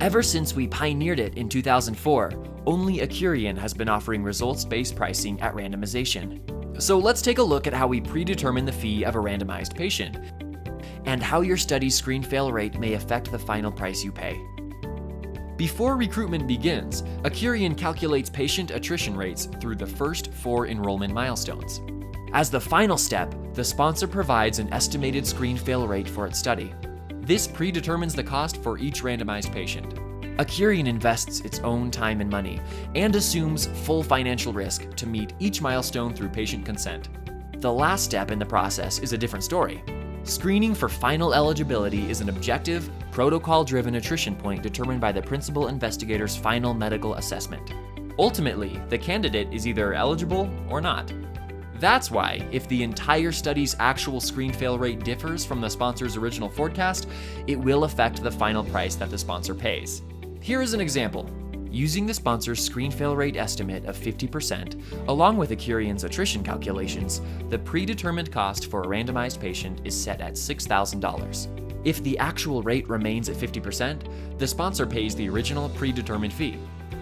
Ever since we pioneered it in 2004, only Accurian has been offering results-based pricing at randomization. So let's take a look at how we predetermine the fee of a randomized patient, and how your study's screen fail rate may affect the final price you pay. Before recruitment begins, Accurian calculates patient attrition rates through the first 4 enrollment milestones. As the final step, the sponsor provides an estimated screen fail rate for its study. This predetermines the cost for each randomized patient. Accurian invests its own time and money, and assumes full financial risk to meet each milestone through patient consent. The last step in the process is a different story. Screening for final eligibility is an objective, protocol-driven attrition point determined by the principal investigator's final medical assessment. Ultimately, the candidate is either eligible or not. That's why, if the entire study's actual screen fail rate differs from the sponsor's original forecast, it will affect the final price that the sponsor pays. Here is an example. Using the sponsor's screen fail rate estimate of 50%, along with Accurian's attrition calculations, the predetermined cost for a randomized patient is set at $6,000. If the actual rate remains at 50%, the sponsor pays the original predetermined fee.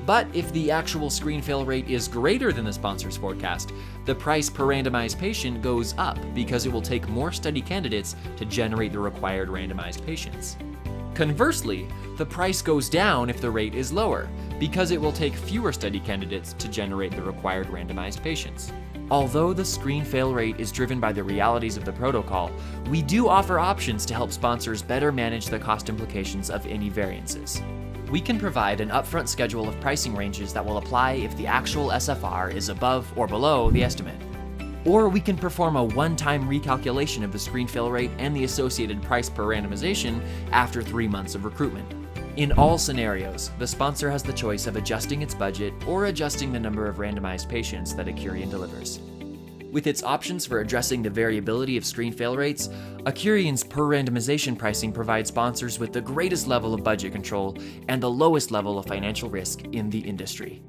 But if the actual screen fail rate is greater than the sponsor's forecast, the price per randomized patient goes up because it will take more study candidates to generate the required randomized patients. Conversely, the price goes down if the rate is lower, because it will take fewer study candidates to generate the required randomized patients. Although the screen fail rate is driven by the realities of the protocol, we do offer options to help sponsors better manage the cost implications of any variances. We can provide an upfront schedule of pricing ranges that will apply if the actual SFR is above or below the estimate. Or we can perform a one-time recalculation of the screen fail rate and the associated price per randomization after 3 months of recruitment. In all scenarios, the sponsor has the choice of adjusting its budget or adjusting the number of randomized patients that Accurian delivers. With its options for addressing the variability of screen fail rates, Accurian's per randomization pricing provides sponsors with the greatest level of budget control and the lowest level of financial risk in the industry.